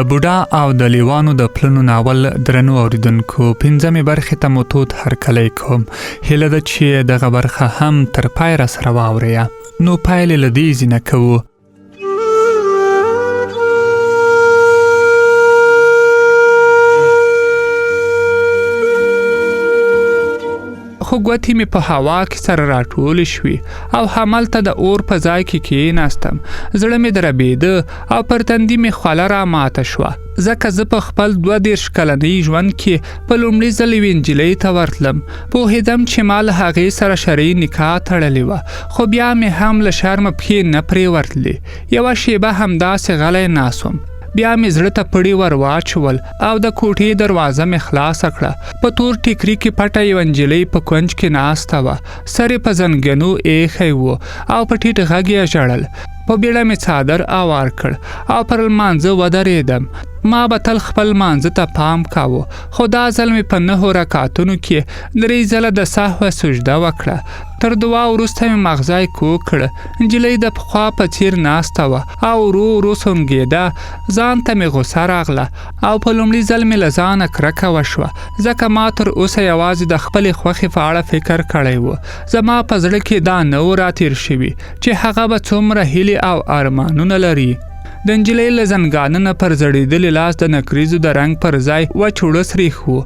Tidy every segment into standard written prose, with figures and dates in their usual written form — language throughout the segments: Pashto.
د بوډا او د لیوانو د پلونه ناول درنو اوریدونکو 5مې برخې ته مو تود هرکلی کوم. هیله ده چې دغه برخه هم تر پای را سره واورئ. نو پایلې له دې ځینه کوو. خو ګوتې مې په هوا کې سره راټولې شوې او همالته د اور په ځای کې کېناستم. زړه مې دربېده او پر تندي مې خوله را ماته شوه، ځکه زه په خپل 22 کلنۍ ژوند کې په لومړي ځل یوې نجلۍ ته ورتلم. پوهېدم چې ما له هغې سره شرعي نکاح تړلې وه، خو بیا مې هم له شرمه پښې نه پرېورتلې. یوه شېبه همداسې غلی ناست وم. بیا مې زړه ته پړی ور واچول او د کوټې دروازه مې خلاصه کړه. په تور ټیکري کې پټه یوه نجلۍ په کونج کې ناسته وه، سر یې په زنګنو ایښی و او په ټیټ غږ یې ژړل. په بیړه مې څادر اوار کړ او پر لمانځه ودرېدم. ما به تل خپل لمانځه ته پام کاوه، خو دا ځل مې په 9 رکعتونو کې 3 ځله د سهوه سجده وکړه. تر دعا وروسته مې مغزی کوږ کړ. نجلۍ د پخوا په څیر ناسته وه او ورو ورو سونګېده. ځان ته مې غوسه راغله او په لومړي ځل مې له ځانه کرکه وشوه، ځکه ما تر اوسه یوازې د خپلې خوښې په اړه فکر کړی و. زما په زړه کې دا نه و راتېر شوي چې هغه به څومره هیلې او ارمانونه لري. د نجلۍ له زنګانه نه پر زړېدلي لاس د نکریزو د رنګ پر ځای وچ وړس ریښ و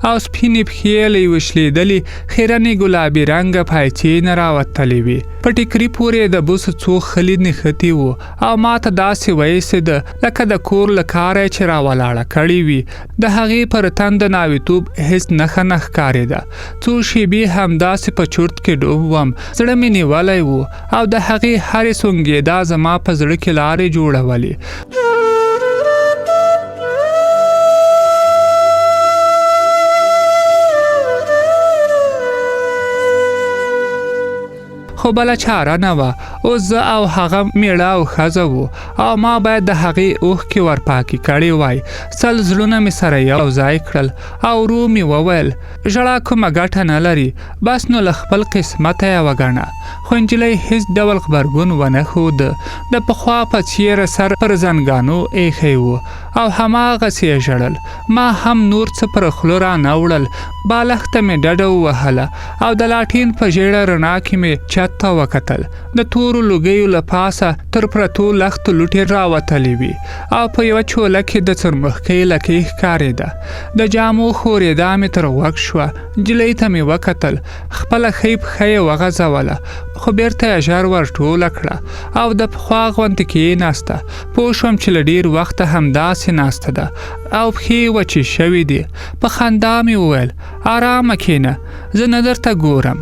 او سپینې پښې له یوې شلېدلې خیرنې ګلابي رنګه پایڅې نه راوتلې وې. په ټیکري پورې د بوسو څو خلي نښتي وو او ما ته داسې وایسېده لکه د کور له کاره چې راولاړه کړې وي. د هغې پر تنده ناویتوب هېڅ نښه نه ښکارېده. څو شېبې همداسې په چورت کې ډوب وم. زړه مې نیولی و او د هغې هرې سونګېدا زما په زړه کې لارې جوړولې. خو بله چاره نه وه. اوس زه او هغه میړه او ښځه وو او ما باید د هغې اوښکې ورپاکې کړې وای. سل زړونه مې سره یو ځای کړل او ورو مې وویل ژړا کومه ګټه نه لري، بس نو له خپل قسمته یې وګڼه. خو نجلۍ هېڅ ډول غبرګون ونه ښوده. د پخوا په څېر سر پر زنګانو ایښی و او هماغسې یې ژړل. ما هم نور څه پر خوله را نه وړل. بالښته مې ډډه ووهله او د لاټین په ژېړه رڼا کې مې چت ته وکتل. د تورو لوګیو له پاسه تر پرتو لختو لوټې راوتلې وي او په یوه چوله کې د څرمښکۍ لکۍ ښکارېده. د جامو ښورېدا مې تر غوږ شوه. نجلۍ ته مې وکتل. خپله ښۍ پښه یې وغځوله، خو بیرته یې ژر ورټوله کړه او د پخوا غوندې کېناسته. پوه شوم چې له ډېر وخته همداسې ناسته ده او پښې یې وچې شوي دي. په خندا مې وویل ارامه کښېنه، زه نه درته ګورم.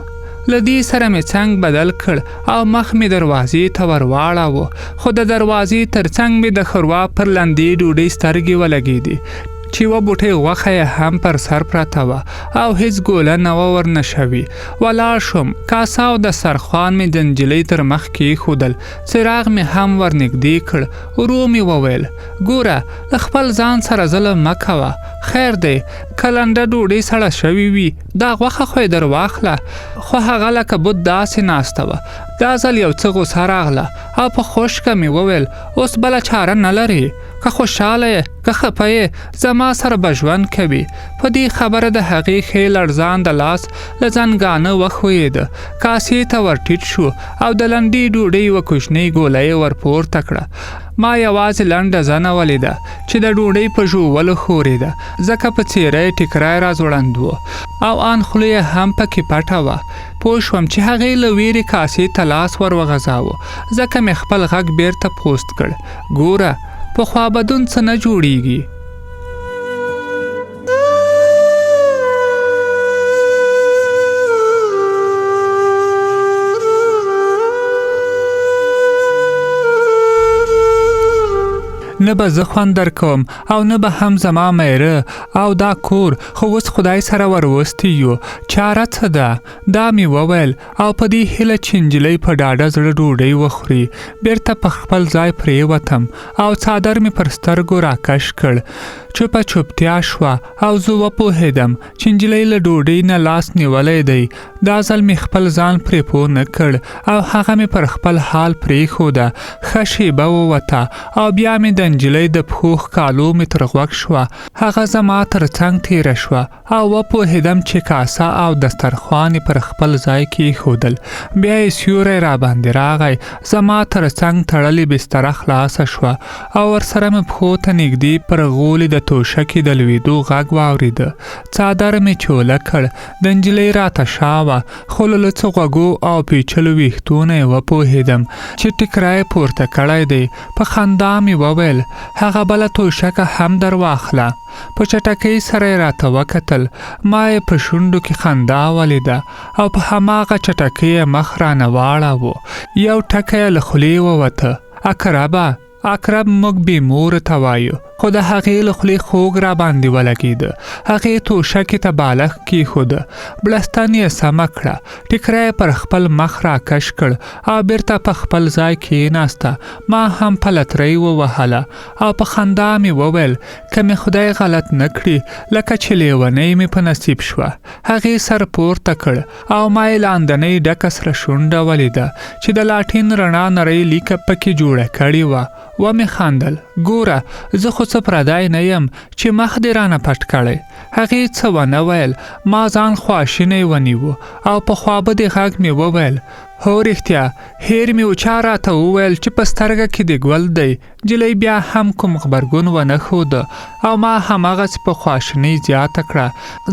له دې سره مې څنګ بدل کړ او مخ مې دروازې ته ور واړاوه، خو د دروازې تر څنګ مې د ښوروا پر لندې ډوډۍ سترګې ولګېدې چې یوه بوټۍ غوښه یې هم پر سر پرته وه او هېڅ ګوله نه وه ورنه شوې. ولاړ شوم. کاسه او دسترخوان مې د نجلۍ تر مخ کېښودل. څراغ مې هم ورنږدې کړ. ورو مې وویل ګوره، له خپل ځان سره ظلم مه کوه. خیر دی که لنډه ډوډۍ سړه شوې وي، دا غوښه خو یې در واخله. خو هغه لکه بت داسې ناسته وه. دا ځل یو څه غوسه راغله او په خوشکه مې وویل اوس بله چاره نه لرې، که خوشحاله یې که خفه یې زما سره به ژوند کوي. په دې خبره د هغې ښې لړزانده لاس له زنګانه وښویېده. کاسې ته ور ټیټ شو او د لنډې ډوډۍ یوه کوچنۍ ګوله یې ور پورته کړه. ما یوازې لنډه زنه ولیده چې د ډوډۍ په ژوولو ښورېده، ځکه په څېره یې ټیکری را ځوړند و او ان خوله یې هم پکې پټه وه. پوه شوم چې هغې له ویرې کاسې ته لاس ور وغځاوه، ځکه مې خپل غږ بیرته پوست کړ. ګوره، په خوابدون څه نه جوړیږي. نه به زه خوند در کوم او نه به هم زما میره او دا کور، خو اوس خدای سره وروستی یو. چاره څه ده؟ دا مې وویل او په دې هیله چې نجلۍ په ډاډه زړه ډوډۍ وخوري. بیرته په خپل ځای پرېوتم او څادر مې پر سترګو راکش کړ. چوپه چوپتیا شوه او زه وپوهېدم چې نجلۍ له ډوډۍ نه لاس نیولی دی. دا ځل مې خپل ځان پرې پوه نه کړ او هغه مې پر خپل حال پرېښوده. ښه شېبه ووته او بیا مې د نجلۍ د پښو ښکالو مې تر غوږ شوه. هغه زما تر څنګ تېره شوه او وپوهېدم چې کاسه او دسترخوان پر خپل ځای کېښودل. بیا یې سیوری راباندې راغی. زما تر څنګ تړلې بستره خلاصه شوه او ورسره مې پښو ته نږدې پر غولې د توشکې د لوېدو غږ واورېده. څادر مې چوله کړ. د نجلۍ راته شا وه، خو له لڅو غوږو او پیچلو ویښتو نه یې وپوهېدم چې ټیکری پورته کړی دی. په خندا مې وویل هغه بله توشکه هم در واخله. په چټکۍ سره یې راته وکتل. ما یې په شونډو کې خندا ولیده او په هماغه چټکۍ یې مخ رانه واړاوه. یو ټکی یې له خولې ووته: اقربه. اقرب موږ بې موره ته وایو، خو د هغې له خولې خوږ را باندې ولګېده. هغې توشکې ته بالښت کېښوده، بړستن یې سمه کړه، ټیکری یې پر خپل مخ راکش کړ او بیرته په خپل ځای کېناسته. ما هم پلترۍ ووهله او په خندا مې وویل که مې خدای غلط نه کړي لکه چې لیونۍ مې په نصیب شوه. هغې سر پورته کړ او ما یې لاندنۍ ډکه سره شونډه ولیده چې د لاټین رڼا نرۍ لیکه پکې جوړه کړې وه. ومې خندل. ګوره زه خو څه پردی نه یم چې مخ دې رانه پټ کړی. هغې څه ونه ویل. ما ځان خواشینی ونیو او په خوابدې غږ مې وویل هو رښتیا هیر مې چا راته وویل چې په سترګه کې دې ګل دی. نجلۍ بیا هم کوم غبرګون ونه ښوده او ما هماغسې په خواشینۍ زیاته کړه.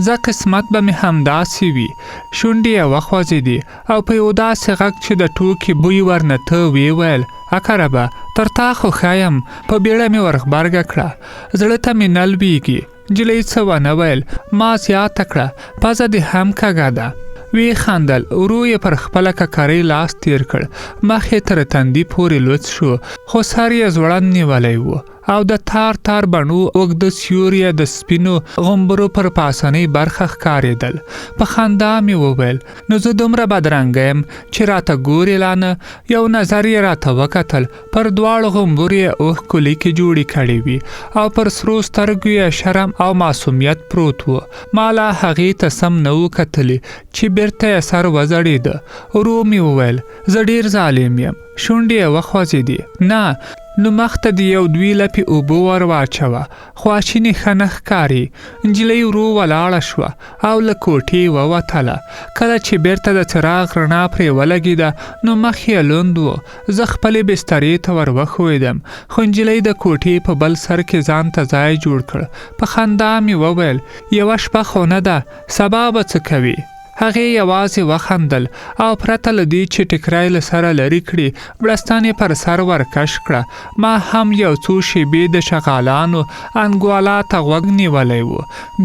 زه قسمت به مې همداسې وي. شونډې یې وخوځېدې او په یو داسې غږ چې د ټوکې بوی ورنته ویې ویل اقربه تر تا خو ښه یم. په بیړه مې ورغبرګه کړه. زړه ته مې نه لوېږي. نجلۍ څه ونه ویل. ما زیاته کړه پزه دې هم کږه ده. وی خندل. ورو یې پر خپله ککرۍ لاس تیر کړ. مخ یې تر تندي پورې لوڅ شو خو سر یې ځوړند نیولی و او د تار تار بڼو اوږده سیوري د سپینو غومبرو پر پاسنۍ برخه ښکارېدل. په خندا مې وویل نو زه دومره بدرنګه یم چې راته ګورې لا نه. یو نظر یې راته وکتل. پر دواړو غومبرو یې اوښکو لیکې جوړې کړې وي او پر سرو سترګو یې شرم او معصومیت پروت و. ما لا هغې ته سم نه و کتلی چې بیرته یې سر وځړېده. ورو مې وویل زه ډېر ظالم یم. شونډې یې وخوځېدې. نه نو مخ ته دې یو دوی لپې اوبه ور واچوه. خواشینې ښه نه ښکاري. نجلۍ ورو ولاړه شوه او له کوټې ووتله. کله چې بیرته د څراغ رڼا پرې ولګېده نو مخ یې لوند و. زه خپلې بسترې ته ور وښوېدم خو نجلۍ د کوټې په بل سر کې ځان ته ځای جوړ کړ. په خندا مې وویل یوه شپه خو نه ده، سبا به څه کوې؟ هغې یوازې وخندل او پرته له دې چې ټیکری له سره لرې کړي بړستن یې پر سر ورکش کړه. ما هم یو څو شېبې د شغالانو انګوالا ته غوږ نیولی و.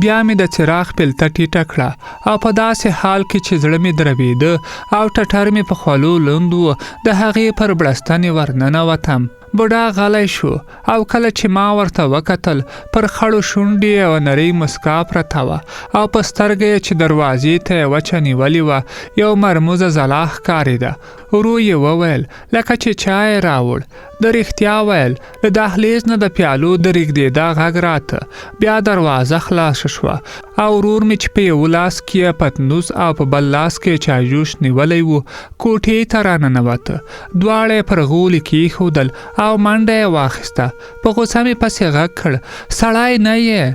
بیا مې د څراغ پلته ټیټه کړه او په داسې حال کې چې زړه مې دربېده او ټټر مې په خولو لوند و د هغې پر بړستن یې ورننوتم. بوډا غلی شو او کله چې ما ورته وکتل پر خړو شونډې یوه نرۍ مسکا پرته وه او په سترګه یې چې دروازې ته یې وچه نیولې وه یو مرموزه ځلا ښکارېده. ورو یې وویل لکه چې چا یې راوړ. د رښتیا ویل له دهلیز نه د پیالو د رېږدېدا غږ راته. بیا دروازه خلاصه شوه او ورور مې چې په یو لاس کې یې پتنوس او په بل لاس کې یې چایجوش نیولی و کوټې ته راننوته. دواړه یې پر غولي کېښودل او منډه یې واخیسته. په غوسه مې پسې غږ کړ سړی نه یې؟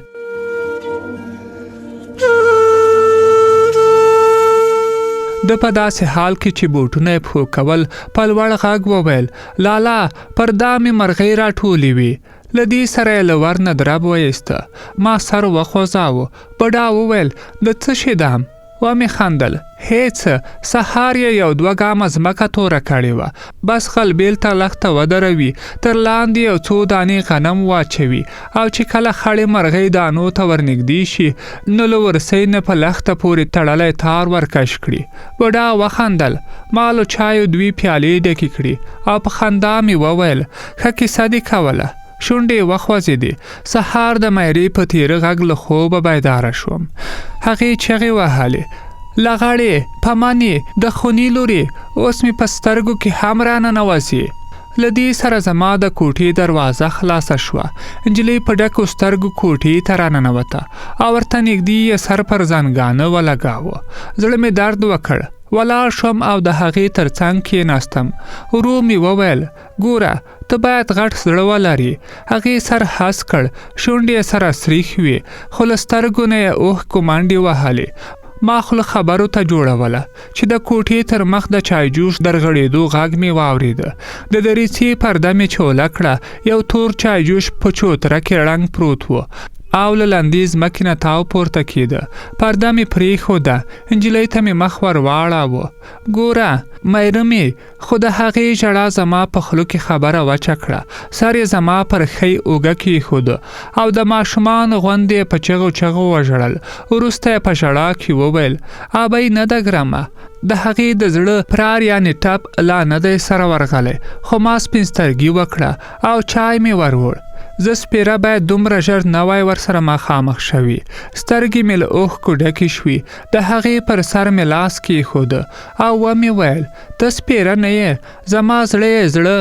د په داسې حال کې چې بوټونه یې پښو کول په لوړ غږ وویل لالا پر دا مې مرغۍ راټولې وي. له دې سره یې له ور نه درب وایسته. ما سر وخوځاوه. بوډا وویل د څه شي دام؟ ومې خندل. هیڅ، سهار یې یو دوه ګامه ځمکه توره کړې وه. بس غلبېل ته لښته ودروي، تر لاندې یو څو دانې غنم واچوي او چې کله خړې مرغۍ دانو ته ورنږدې شي نو له ورسۍ نه په لښته پورې تړلی تار ورکش کړي. بوډا وخندل. ما له چایو 2 پیالې ډکې کړي او په خندا مې وویل ښه کیسه دې کوله. شونډې وخوځېدې. سهار د میرې په تیره غږ له خوبه بیداره شوم. هغې چغې وهلې لغړې پمنې د خوني لورې اوس مې په سترګو کې هم راننوځي. لدی سره زما د کوټې دروازه خلاصه شوه. نجلۍ په ډکو سترګو کوټې ته راننوته او ورته نږدې یې سر پر زنګانه ولګاوه. زړه مې درد وکړ. ولاړ شوم او د هغې تر څنګ کېناستم. ورو مې وویل ګوره ته باید غټ زړه ولرې. هغې سر هس کړ. شونډې یې سره سریښ وې خو له سترګو نه یې اوښکو منډې وهلې. ما خو له خبرو ته جوړوله چې د کوټې تر مخ د چایجوش درغړېدو غږ مې واورېده. د دریڅې پرده مې چوله کړه. یو تور چایجوش په چوتره کې ړنګ پروت و او له لندې ځمکې نه تاو پورته کېده. پرده مې پرېښوده. نجلۍ ته مې مخ ور واړاوه. ګوره میره مې خو د هغې ژړا زما په خولو کې خبره وچه کړه. سر یې زما پر ښۍ اوږه کېښوده او د ماشومان غوندې یې په چغو چغو وژړل. وروسته یې په ژړا کې وویل ابۍ نه ده ګرمه. د هغې د زړه پرار یعنې ټپ لا نه دی سره ورغلی خو ما سپین سترګي وکړه او چای مې وروړ. زه سپیره باید دومره ژر نه وای ورسره مخامخ شوي. سترګې مې له اوښکو ډکې شوې. د هغې پر سر مې لاس کېښوده او ومې ویل ته سپیره نه یې زما زړه یې زړه.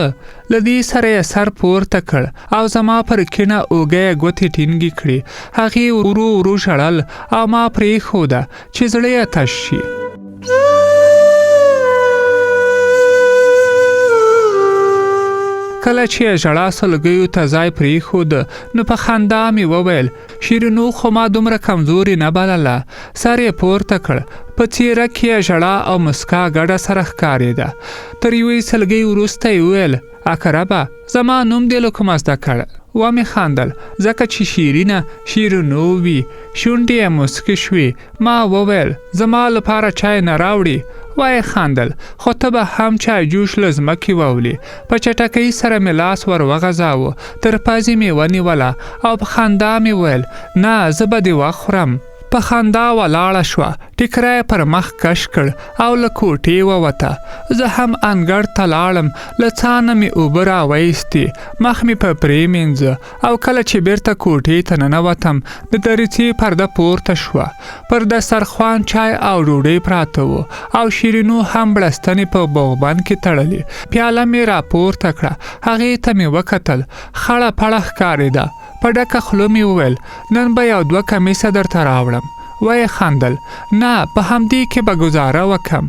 له دې سره یې سر پورته کړ او زما پر کیڼه اوږه یې ګوتې ټینګې کړې. هغې ورو ورو ژړل او ما پرېښوده چې زړه یې تش شي. کله چې ژړا سلګیو ته ځای پرېښود نو په خندا مې وویل شیرینو خو ما دومره کمزوري نه بلله. سر یې پورته کړ. په څېره کې یې ژړا او مسکا ګډه سره ښکارېده. تر یوې سلګۍ وروسته یې وویل اقربه زما نوم دې له کومه زده کړ؟ ومې خندل ځکه چې شیرینه شیرینو وي. شونډې یې موسکې شوې. ما وویل زما لپاره چای نه راوړي؟ وایې خندل خو ته به هم چای جوش له ځمکې وولې. په چټکۍ سره مې لاس ور وغځاوه. تر پزې مې ونیوله او په خندا مې ویل نه زه به دې وخورم. په خندا ولاړه شوه. ټیکری پر مخ کش کړ او له کوټې ووته. زه هم انګړ ته لاړم. له څانه مې اوبه راویستې. مخ مې په پرېمینځه او کله چې بیرته کوټې ته ننوتم د دریڅې پرده پورته شوه. پر دسترخوان چای او ډوډۍ پراته و او شیرینو هم بړستنې په بوغبند کې تړلې. پیاله مې راپورته کړه. هغې ته مې وکتل. خړه پړه ښکارېده. په ډکه خوله مې وویل نن به یو دوه کمیسه درته راوړم. وایې خندل نه په همدې کې به ګزاره وکم.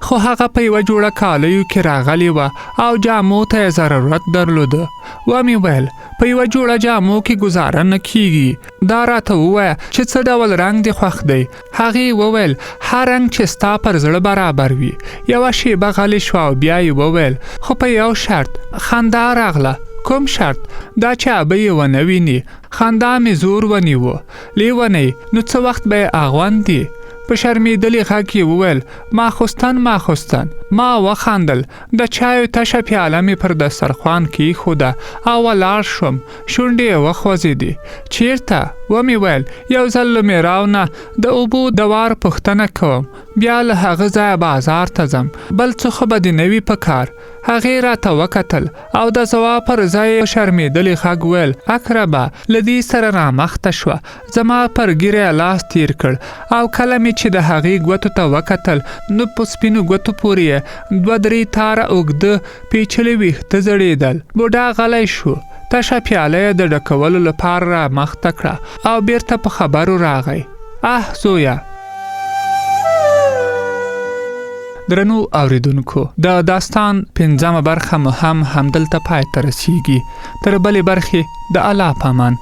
خو هغه په یوه جوړه کالیو کې راغلی وه او جامو ته یې ضرورت درلوده. ومې ویل په یوه جوړه جامو کې ګزاره نه کیږي. دا راته ووایه چې څه ډول رنګ دې خوښ دی. هغې وویل هر رنګ چې ستا پر زړه برابر وي. یوه شیبه غلی شوه او بیا یې وویل خو په یو شرط. خندا راغله. کوم شرط؟ دا چې ابۍ یې ونه ویني. خندا مې زور ونیوه. لیونی نو څه وخت به یې اغوندي؟ په شرمېدلي غږ یې وویل ماخوستن ماخوستن. ما وخندل. د چایو تشه پیاله مې پر دسترخوان کېښوده او ولاړ شوم. شونډې یې وخوځېدې. چیرته؟ ومې ویل یو ځل له میراو نه د اوبو د وار پوښتنه کوم. بیا له هغه ځایه بازار ته ځم. بل څه خو به دې نه وي په کار. هغې راته وکتل او د ځواب پر ځای یې شرمېدلي غږ ویل اقربه له دې سره رامخته شوه. زما پر ږیره یې لاس تیر کړ او کله مې چې د هغې ګوتو ته وکتل نو په سپینو ګوتو پورې یې 2-3 تاره اوږده پیچلي ویښته ځړېدل. بوډا غلی شو. تشه پیاله یې د ډکولو لپاره رامخته کړه او بیرته په خبرو راغی. زویه. درنو اوریدونکو د داستان 5مه برخه مو هم همدلته پای ته رسیږي. تر بلې برخې د الله په امان.